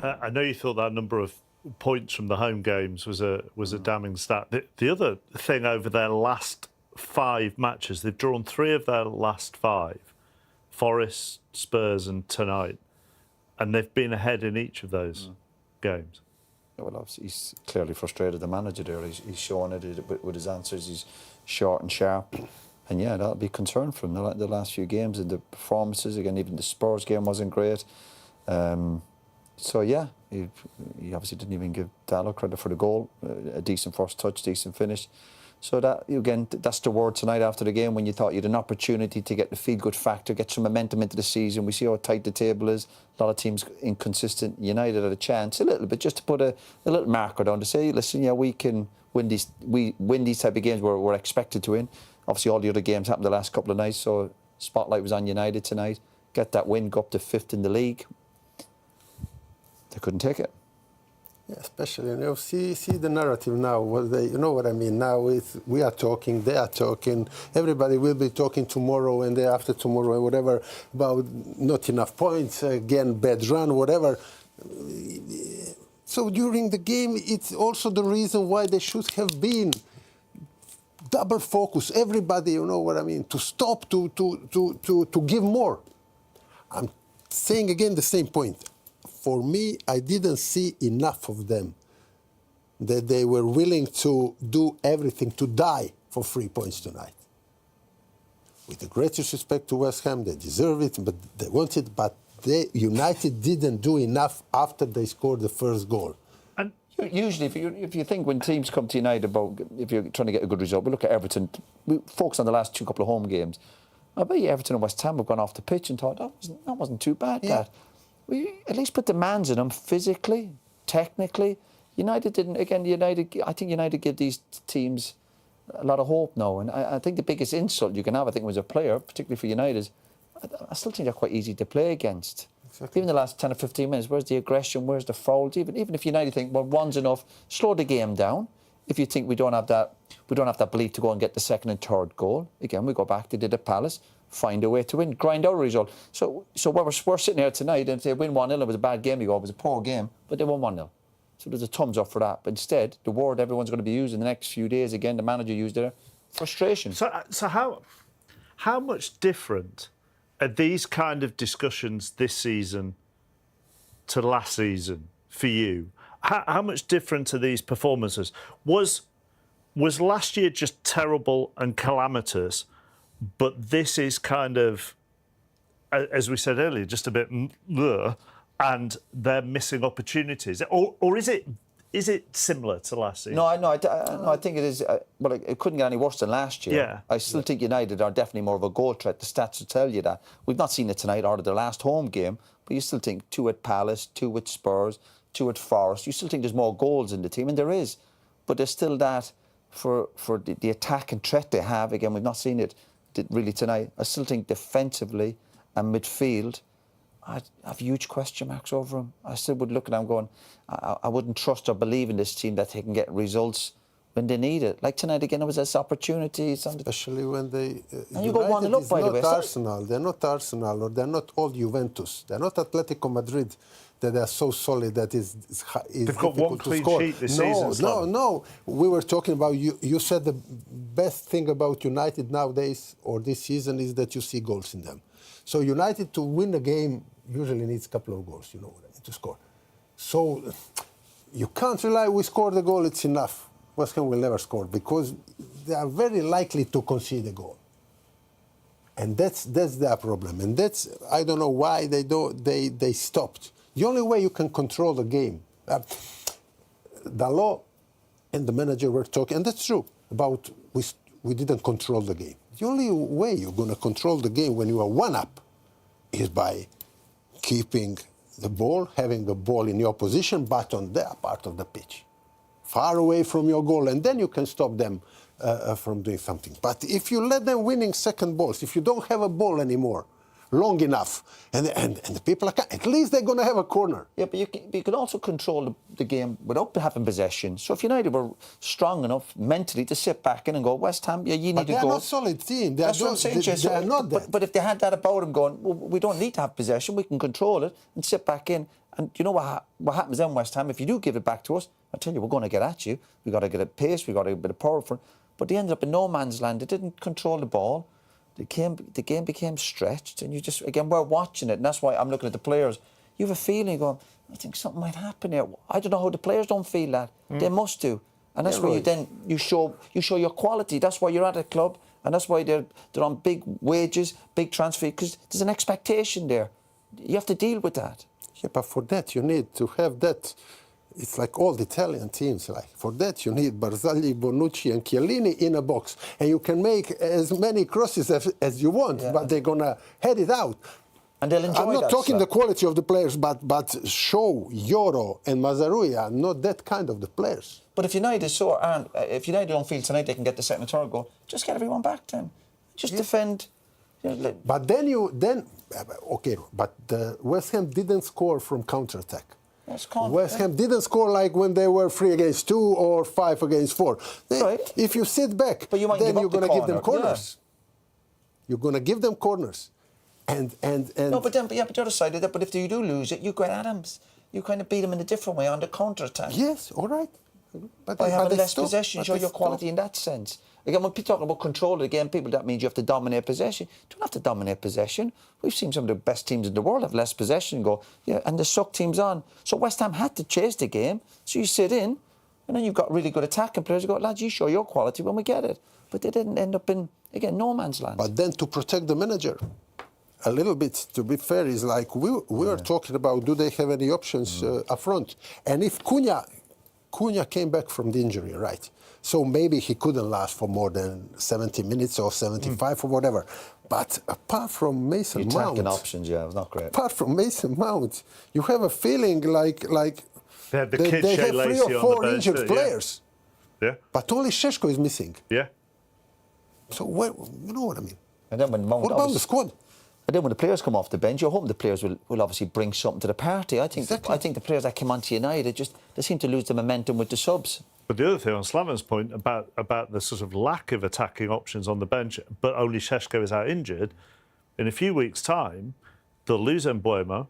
I know you thought that number of points from the home games was a damning stat. The other thing over their last 5 matches, they've drawn 3 of their last 5, Forest, Spurs and tonight, and they've been ahead in each of those games. Well, obviously he's clearly frustrated, the manager there. He's showing it with his answers. He's short and sharp. And yeah, that'll be a concern for him. The last few games and the performances, again, even the Spurs game wasn't great. So yeah, he obviously didn't even give Dalot credit for the goal. A decent first touch, decent finish. So that, again, that's the word tonight after the game, when you thought you had an opportunity to get the feel-good factor, get some momentum into the season. We see how tight the table is. A lot of teams inconsistent. United had a chance, a little bit, just to put a little marker down to say, listen, yeah, we can win these. We win these type of games we're expected to win. Obviously, all the other games happened the last couple of nights, so spotlight was on United tonight. Get that win, go up to 5th in the league. They couldn't take it. Yeah, especially, see the narrative now. You know what I mean? Now we are talking, they are talking. Everybody will be talking tomorrow and day after tomorrow and whatever about not enough points, again, bad run, whatever. So during the game, it's also the reason why they should have been double focus. Everybody, you know what I mean? To stop, to give more. I'm saying again the same point. For me, I didn't see enough of them that they were willing to do everything, to die for 3 points tonight. With the greatest respect to West Ham, they deserve it, but they want it. But United didn't do enough after they scored the first goal. And usually, if you think when teams come to United about if you're trying to get a good result, we look at Everton. We focus on the last couple of home games. I bet you Everton and West Ham have gone off the pitch and thought that wasn't too bad. Yeah. We at least put demands on them physically, technically. United didn't. Again, I think United give these teams a lot of hope now. And I think the biggest insult you can have, I think, as a player, particularly for United, is I still think they're quite easy to play against. Exactly. Even the last 10 or 15 minutes, where's the aggression? Where's the fouls? Even if United think, well, one's enough, slow the game down. If you think we don't have that belief to go and get the second and third goal, again, we go back. They did at Palace. Find a way to win, grind out a result. So we're sitting here tonight and if they win 1-0, it was a bad game, it was a poor game, but they won 1-0. So there's a thumbs up for that. But instead, the word everyone's going to be using the next few days, again, the manager used it, frustration. So how much different are these kind of discussions this season to last season for you? How much different are these performances? Was last year just terrible and calamitous? But this is kind of, as we said earlier, just a bit and they're missing opportunities. Or is it similar to last season? No, I think it is. Well, it couldn't get any worse than last year. Yeah. I still think United are definitely more of a goal threat. The stats will tell you that. We've not seen it tonight or their last home game, but you still think 2 at Palace, 2 at Spurs, 2 at Forest. You still think there's more goals in the team, and there is. But there's still that for the attack and threat they have. Again, we've not seen it really tonight. I still think defensively and midfield, I have huge question marks over them. I still would look at them going, I wouldn't trust or believe in this team that they can get results when they need it. Like tonight again, it was this opportunity. Especially when they... and you got 1-0 up, by the way. Arsenal. They're not Arsenal, or they're not all Juventus. They're not Atletico Madrid, that are so solid that is They've got one clean sheet this season. No. We were talking about, you said the best thing about United nowadays, or this season, is that you see goals in them. So United, to win a game, usually needs a couple of goals, you know what I mean, to score. So you can't rely, we scored a goal, it's enough. West Ham will never score, because they are very likely to concede a goal. And that's their problem. And that's, I don't know why they stopped. The only way you can control the game, Dalot and the manager were talking, and that's true, about we didn't control the game. The only way you're going to control the game when you are 1-up is by keeping the ball, having the ball in your position, but on their part of the pitch, far away from your goal, and then you can stop them from doing something. But if you let them winning second balls, if you don't have a ball anymore, long enough, and the people are, at least they're going to have a corner. Yeah, but you can also control the game without having possession. So if United were strong enough mentally to sit back in and go, West Ham, yeah, you need to go. They're not a solid team. That's what I'm saying, Jess. They're not that. But if they had that about them going, well, we don't need to have possession, we can control it and sit back in And you know what happens then, West Ham? If you do give it back to us, I tell you, we're going to get at you. We've got to get a pace, we've got to get a bit of power for it. But they ended up in no man's land. They didn't control the ball. The game became stretched. And you just, again, we're watching it. And that's why I'm looking at the players. You have a feeling going, I think something might happen here. I don't know how the players don't feel that. They must do. And that's where you show your quality. That's why you're at a club. And that's why they're on big wages, big transfer, because there's an expectation there. You have to deal with that. Yeah, but for that you need to have that. It's like all the Italian teams. Like for that you need Barzagli, Bonucci, and Chiellini in a box, and you can make as many crosses as you want, but they're gonna head it out. And they'll enjoy I'm not that, talking sir. the quality of the players, but Shaw, Yoro, and Mazraoui are not that kind of the players. But if United if United don't feel tonight they can get the second and third goal, just get everyone back then. Just defend. You know, But okay, but West Ham didn't score from counter-attack. West Ham didn't score like when they were 3 against 2 or 5 against 4. Right. If you sit back, But you might then give up you're the going to give them corner, corners. You're going to give them corners. And No, but the other side of that, but if you do lose it, you go at Adams. You kind of beat them in a different way on the counter-attack. yes, all right. But By having they less stop, possession, but show they your quality stop. in that sense. Again, when people talk about control of the game, people, that means you have to dominate possession. You don't have to dominate possession. We've seen some of the best teams in the world have less possession and go, yeah, and they suck teams on. So West Ham had to chase the game. So you sit in, and then you've got really good attacking players. You go, lads, you show your quality when we get it. But they didn't end up in, again, no man's land. But then to protect the manager, a little bit, to be fair, is like we are talking about, do they have any options up front? And if Cunha came back from the injury, right? So maybe he couldn't last for more than 70 minutes or 75 or whatever. But apart from Mason Your Mount, attacking options, yeah, it was not great. apart from Mason Mount, you have a feeling like They had the they kid have Shea 3 Lacey or on 4 the bench, injured players. Yeah. But only Šeško is missing. Yeah. So you know what I mean? And then when Mount What about the squad? And then when the players come off the bench, you're hoping the players will obviously bring something to the party. I think the players that came onto United, they seem to lose the momentum with the subs. But the other thing on Slaven's point about the sort of lack of attacking options on the bench, but only Šeško is out injured, in a few weeks' time, they'll lose Mbuemo,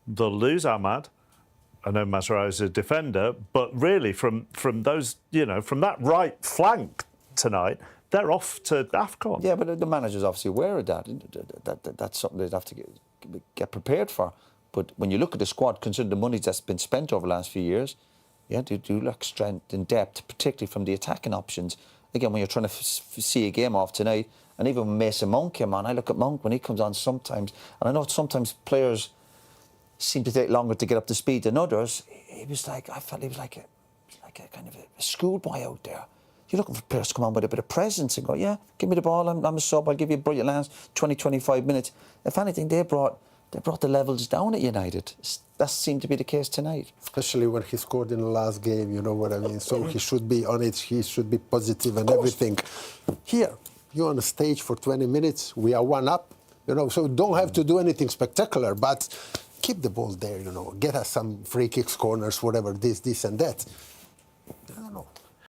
they'll lose Ahmad. I know Mazraoui is a defender, but really from those, from that right flank tonight, they're off to AFCON. Yeah, but the manager's obviously aware of that. That's something they'd have to get prepared for. But when you look at the squad, considering the money that's been spent over the last few years, yeah, they do lack strength and depth, particularly from the attacking options. Again, when you're trying to see a game off tonight, and even when Mason Mount came on, I look at Mount when he comes on sometimes, and I know sometimes players seem to take longer to get up to speed than others. I felt he was like a kind of a schoolboy out there. You're looking for players to come on with a bit of presence and go, yeah, give me the ball, I'm a sub, I'll give you a brilliant last 20, 25 minutes. If anything, they brought the levels down at United. That seemed to be the case tonight. Especially when he scored in the last game, you know what I mean? So he should be on it, he should be positive and everything. Here, you're on the stage for 20 minutes, we are 1 up, so don't have to do anything spectacular, but keep the ball there, get us some free kicks, corners, whatever, this and that.